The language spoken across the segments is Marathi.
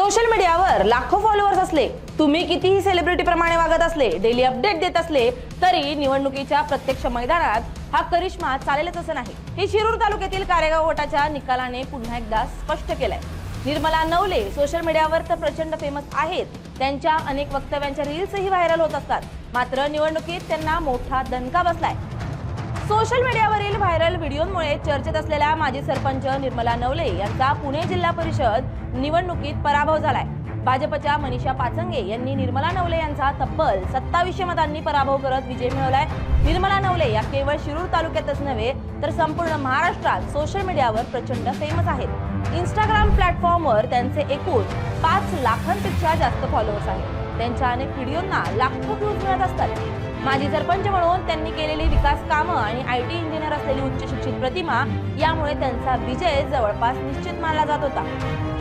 सोशल मीडियावर लाखो फॉलोअर्स असले, तुम्ही कितीही सेलिब्रिटी प्रमाणे वागत असले, डेली अपडेट देत असले तरी निवडणुकीच्या प्रत्यक्ष मैदानात हा करिश्मा चालेलच असं नाही। हे शिरूर तालुक्यातील कारेगाव गटाच्या निकालाने पुन्हा एकदा स्पष्ट केलंय। निर्मला नवले सोशल मीडियावर तर प्रचंड फेमस आहेत, त्यांच्या अनेक वक्तव्यांच्या रील्सही व्हायरल होत असतात, मात्र निवडणुकीत त्यांना मोठा दणका बसलाय। सोशल मीडियावरील व्हायरल व्हिडिओमुळे चर्चेत असलेल्या माजी सरपंच निर्मला नवले यांचा पुणे जिल्हा परिषद निवडणुकीत पराभव झालाय। भाजपच्या मनीषा पाचंगे यांनी निर्मला नवले यांचा तब्बल 2700 मतांनी पराभव करत विजय मिळवलाय। निर्मला नवले या केवळ शिरूर तालुक्यातच नव्हे तर संपूर्ण महाराष्ट्रात सोशल मीडियावर प्रचंड फेमस आहेत। इंस्टाग्राम प्लॅटफॉर्मवर त्यांचे एकूण 5 लाखांपेक्षा जास्त फॉलोअर्स आहेत। त्यांच्या अनेक व्हिडिओंना लाखो व्ह्यूज मिळत असतात। माजी सरपंच म्हणून त्यांनी केलेली विकास कामं आणि आयटी इंजिनियर असलेली उच्च शिक्षित प्रतिमा यामुळे त्यांचा विजय जवळपास निश्चित मानला जात होता।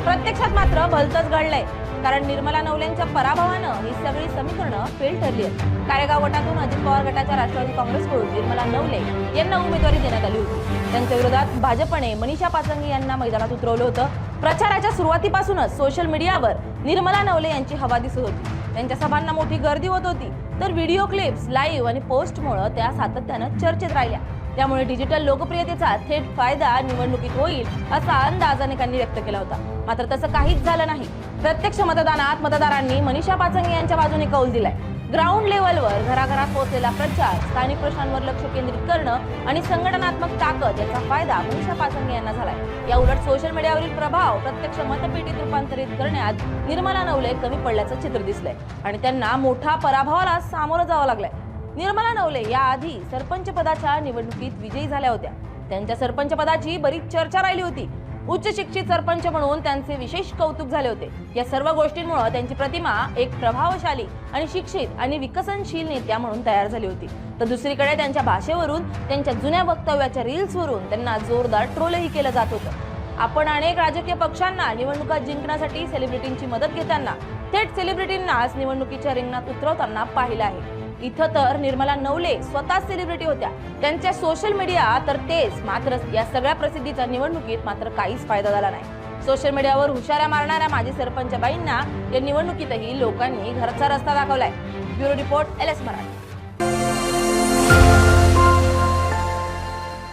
प्रत्यक्षात मात्र भलतंच घडलंय, कारण निर्मला नवलेंच्या पराभवानं ही सगळी समीकरणं फेल ठरली आहेत। कारेगाव गटातून अजित पवार गटाच्या राष्ट्रवादी काँग्रेसकडून निर्मला नवले यांना उमेदवारी देण्यात आली होती। त्यांच्या विरोधात भाजपने मनीषा पाचंगे यांना मैदानात उतरवलं होतं। प्रचाराच्या सुरुवातीपासूनच सोशल मीडियावर निर्मला नवले यांची हवा दिसत होती। त्यांच्या सभांना मोठी गर्दी होत होती, तर व्हिडिओ क्लिप्स, लाईव्ह आणि पोस्टमुळे त्या सातत्यानं चर्चेत राहिल्या। त्यामुळे डिजिटल लोकप्रियतेचा थेट फायदा निवडणुकीत होईल असा अंदाज अनेकांनी व्यक्त केला होता, मात्र तसं काहीच झालं नाही। प्रत्यक्ष मतदानात मतदारांनी मनीषा पाचंगे यांच्या बाजूने कौल दिलाय। ग्राउंड लेवलवर घराघरात पोहोचलेला प्रचार, स्थानिक प्रश्नांवर लक्ष केंद्रित करणं आणि संघटनात्मक ताकद याचा फायदा मनीषा पाचंगे यांना झालाय। या उलट सोशल मीडियावरील प्रभाव प्रत्यक्ष मतपेटीत रूपांतरित करण्यात निर्मला नवले कमी पडल्याचं चित्र दिसलंय आणि त्यांना मोठा पराभवाला सामोरं जावं लागलंय। निर्मला नवले याआधी सरपंच पदाच्या निवडणुकीत विजयी झाल्या होत्या। त्यांच्या सरपंच पदाची बरीच चर्चा राहिली होती। उच्च शिक्षित सरपंच म्हणून त्यांचे विशेष कौतुक झाले होते। या सर्व गोष्टींमुळे त्यांची प्रतिमा एक प्रभावशाली आणि शिक्षित आणि विकसनशील नेत्या म्हणून तयार झाली होती। तर दुसरीकडे त्यांच्या भाषेवरून, त्यांच्या जुन्या वक्तव्याच्या रील्सवरून त्यांना जोरदार ट्रोलही केलं जात होतं। आपण अनेक राजकीय पक्षांना निवडणुका जिंकण्यासाठी सेलिब्रिटींची मदत घेताना, थेट सेलिब्रिटींनाच निवडणुकीच्या रिंगणात उतरवताना पाहिलं आहे। इथं तर निर्मला नवले स्वतः सेलिब्रिटी होत्या, त्यांच्या सोशल मीडिया तर तेच, मात्र या सगळ्या प्रसिद्धीचा निवडणुकीत मात्र काहीच फायदा झाला नाही। सोशल मीडियावर हुशाऱ्या मारणाऱ्या माजी सरपंच बाईंना या निवडणुकीतही लोकांनी घरचा रस्ता दाखवलाय। Bureau report, LS Marathi.